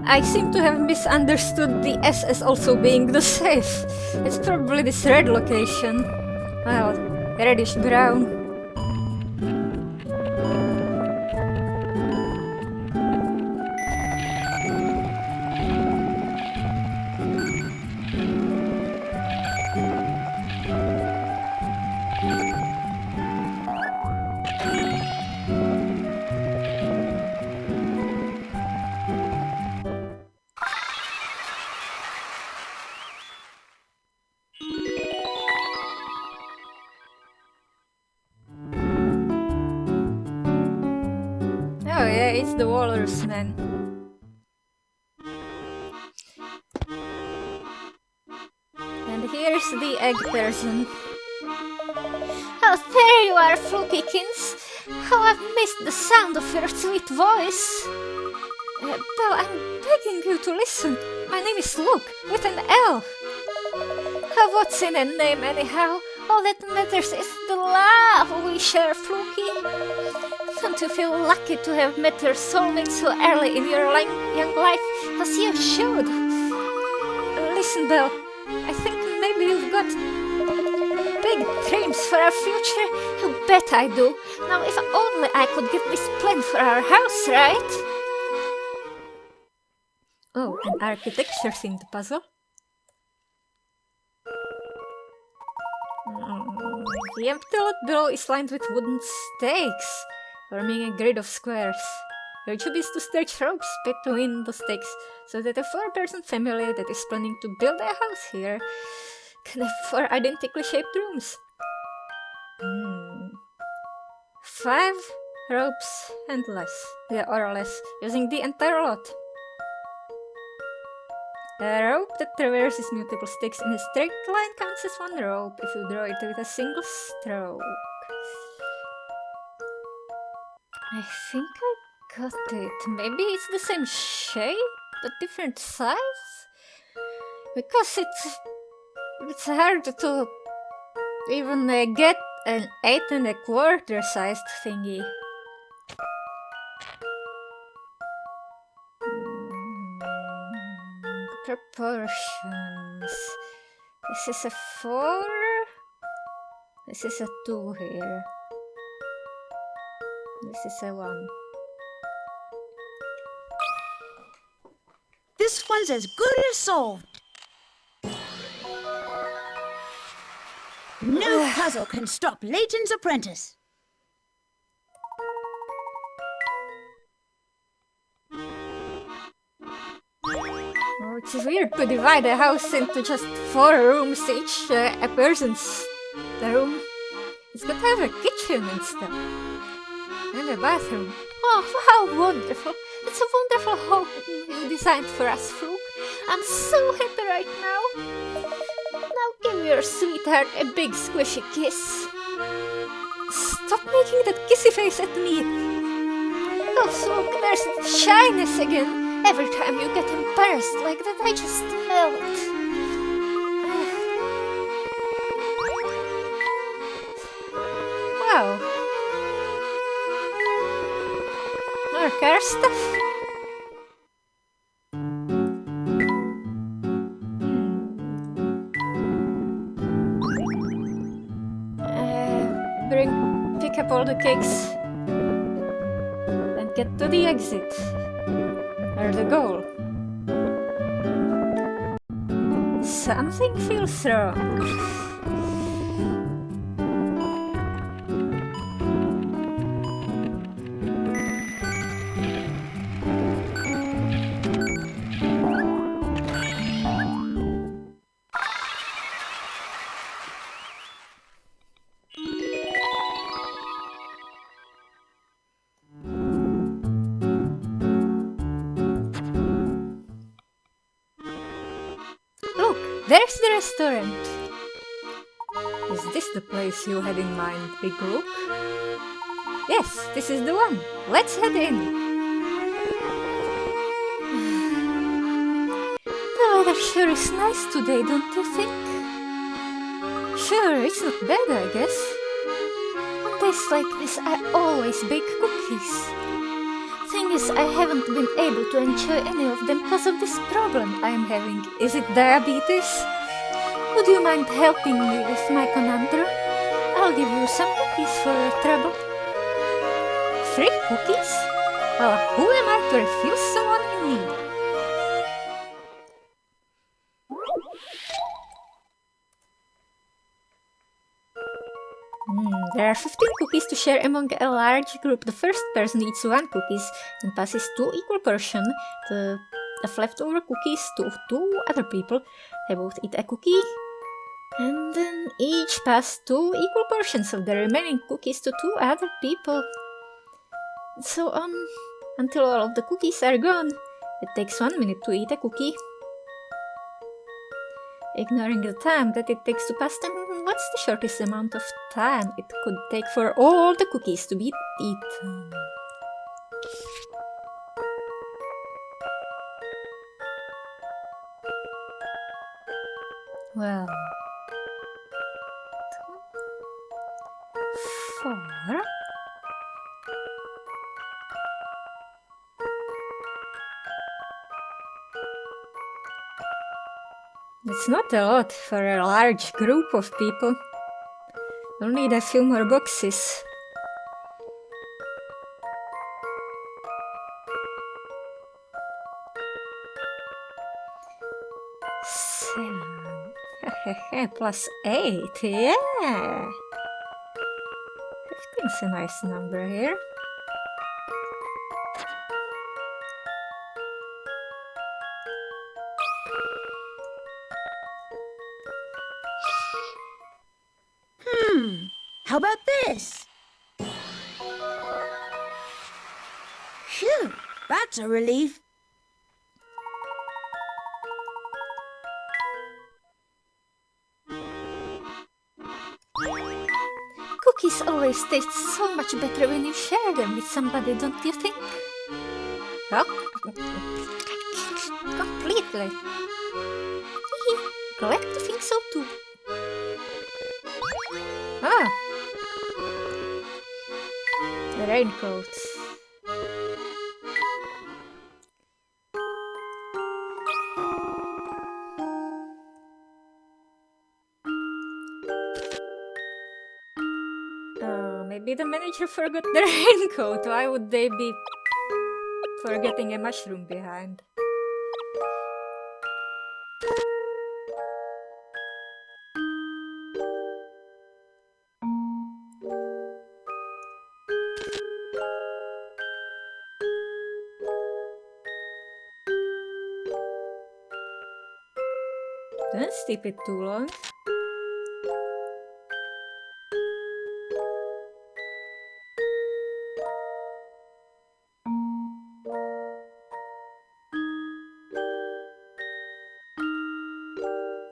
I seem to have misunderstood the S as also being the safe. It's probably this red location. Well, reddish brown. Oh yeah, it's the Walrus Man. And here's the egg person. Oh, there you are, Flukykins! How I've missed the sound of your sweet voice! Well, I'm begging you to listen. My name is Luke, with an L. What's in a name, anyhow? All that matters is the love we share, Fluky. Don't you feel lucky to have met your soulmate so early in your young life, as you should? Listen, Belle, I think maybe you've got big dreams for our future. You bet I do. Now, if only I could get this plan for our house right. Oh, an architecture themed puzzle. The empty lot below is lined with wooden stakes, forming a grid of squares. Your job is to stretch ropes between the stakes so that a 4-person family that is planning to build a house here can have 4 identically shaped rooms. 5 ropes and less, or less, using the entire lot. A rope that traverses multiple stakes in a straight line counts as 1 rope if you draw it with a single stroke. I think I got it. Maybe it's the same shape, but different size? Because it's hard to even get an 8 1/4 sized thingy. proportions. This is a 4. This is a 2 here. This is a 1. This one's as good as solved. No puzzle can stop Layton's apprentice. Oh, it's weird to divide a house into just 4 rooms, each a person's room. It's got to have a kitchen and stuff. And a bathroom. Oh, how wonderful. It's a wonderful home you designed for us, Frook. I'm so happy right now. Now give your sweetheart a big squishy kiss. Stop making that kissy face at me. Oh, Frook, there's the shyness again. Every time you get embarrassed like that, I just melt. Wow. More car stuff? Pick up all the cakes and get to the exit. Or the goal. Something feels wrong. There's the restaurant. Is this the place you had in mind, Big Rook? Yes, this is the one. Let's head in. The weather sure is nice today, don't you think? Sure, it's not bad, I guess. On days like this, I always bake cookies. Thing is, I haven't been able to enjoy any of them because of this problem I'm having. Is it diabetes? Would you mind helping me with my conundrum? I'll give you some cookies for your trouble. 3 cookies? Well, who am I to refuse someone in need? There are 15 cookies to share among a large group. The first person eats 1 cookie and passes 2 equal portions of leftover cookies to 2 other people. They both eat a cookie, and then each pass 2 equal portions of the remaining cookies to 2 other people. And so on, until all of the cookies are gone. It takes 1 minute to eat a cookie. Ignoring the time that it takes to pass them, what's the shortest amount of time it could take for all the cookies to be eaten? Well, 4. It's not a lot for a large group of people. We'll need a few more boxes. Plus 8, yeah! 15's a nice number here. How about this? Phew, that's a relief. Cookies always taste so much better when you share them with somebody, don't you think? Oh, completely. Glad to think so too. Ah, the raincoats. Maybe the manager forgot their raincoat. Why would they be forgetting a mushroom behind? Don't steep it too long.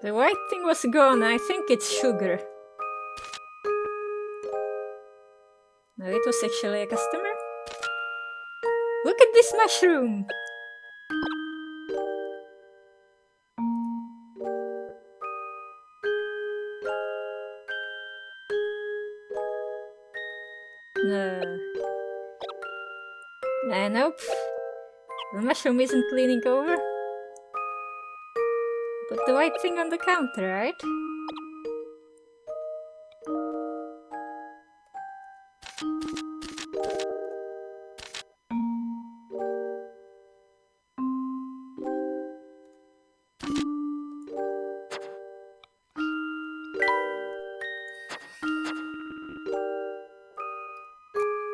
The white thing was gone. I think it's sugar. No, it was actually a customer. Look at this mushroom! No. Nope. The mushroom isn't leaning over. Put the white thing on the counter, right?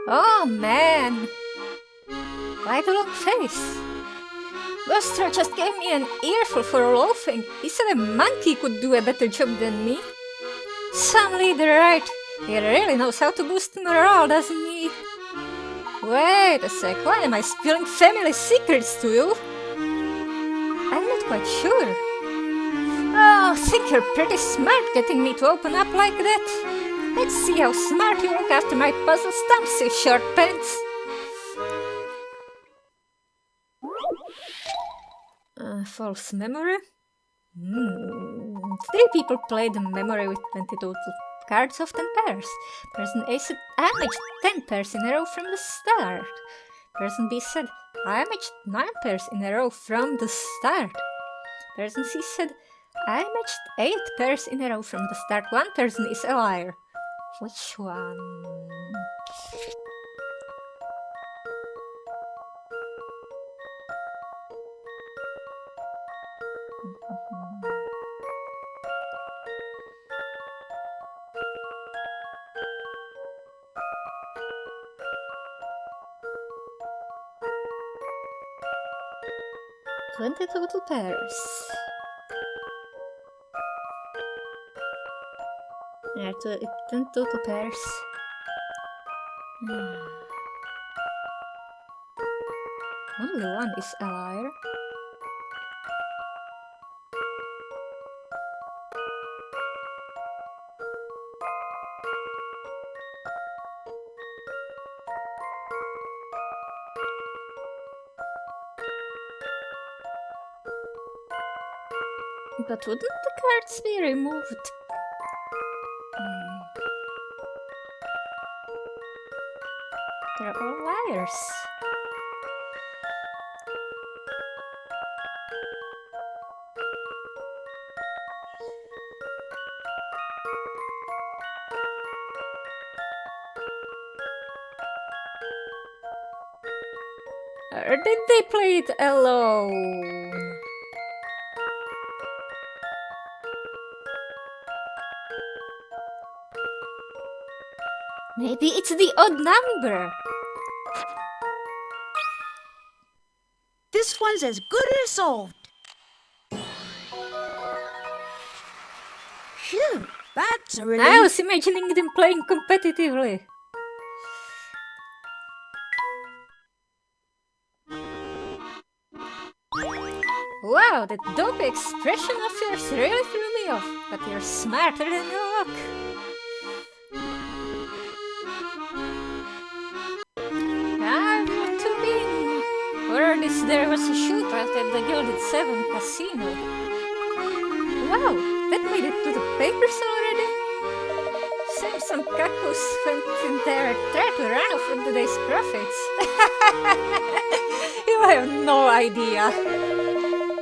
Oh man! Quite a long face. Buster just gave me an earful for loafing. He said a monkey could do a better job than me. Some leader, right? He really knows how to boost morale, doesn't he? Wait a sec, why am I spilling family secrets to you? I'm not quite sure. Oh, think you're pretty smart getting me to open up like that. Let's see how smart you look after my puzzle stumps, you short pants. False memory? 3 people played the memory with 20 total cards of 10 pairs. Person A said, I matched 10 pairs in a row from the start. Person B said, I matched 9 pairs in a row from the start. Person C said, I matched 8 pairs in a row from the start. One person is a liar. Which one? Twenty total pairs. Yeah, 10 total pairs. Only one is a liar. But wouldn't the cards be removed? They're all liars. Or did they play it alone? Maybe it's the odd number. This one's as good as solved. Phew, that's a relief. I was imagining them playing competitively. Wow, that dopey expression of yours really threw me off. But you're smarter than you look. There was a shootout at the Gilded 7 casino. Wow, that made it to the papers already? Seems some cacos went in there and tried to run off with the day's profits. You have no idea.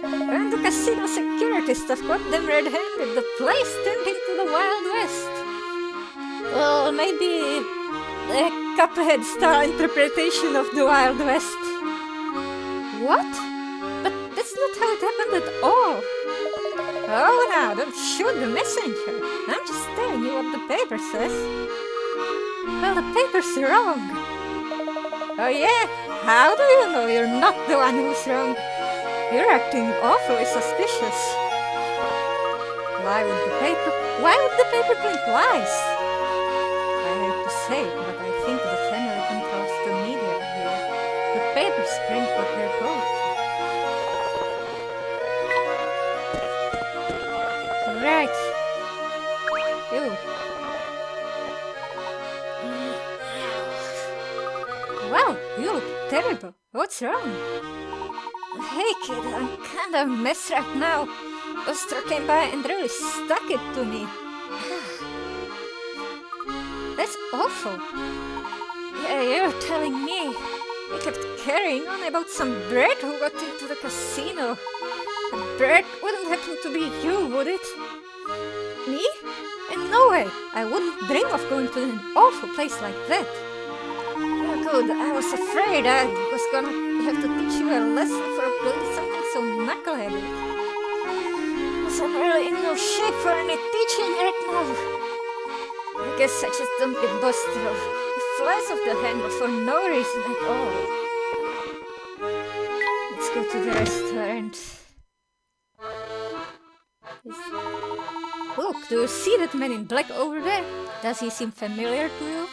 When the casino security staff got them red-handed, the place turned into the Wild West. Well, maybe A Cuphead-style interpretation of the Wild West. What? But that's not how it happened at all. Oh, now, don't shoot the messenger. I'm just telling you what the paper says. Well, the paper's wrong. Oh yeah? How do you know you're not the one who's wrong? You're acting awfully suspicious. Why would the paper print lies? I hate to say it, but I think the family controls the media here. The papers print what they're told. Right. Ew. Wow, you look terrible. What's wrong? Hey kid, I'm kinda a mess right now. Buster came by and really stuck it to me. That's awful. Yeah, you're telling me. He kept carrying on about some bird who got into the casino. A bird wouldn't happen to be you, would it? Me? In no way. I wouldn't dream of going to an awful place like that. Oh, good. I was afraid I was gonna have to teach you a lesson for building something so knuckleheaded. But I'm really in no shape for any teaching right now. I guess I just dumped it Buster off. He flies off the handle for no reason at all. Let's go to the restaurant. Look, do you see that man in black over there? Does he seem familiar to you?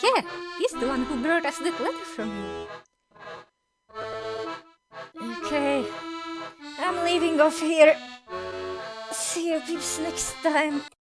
Yeah, he's the one who brought us that letter from you. Okay, I'm leaving off here. See you peeps next time.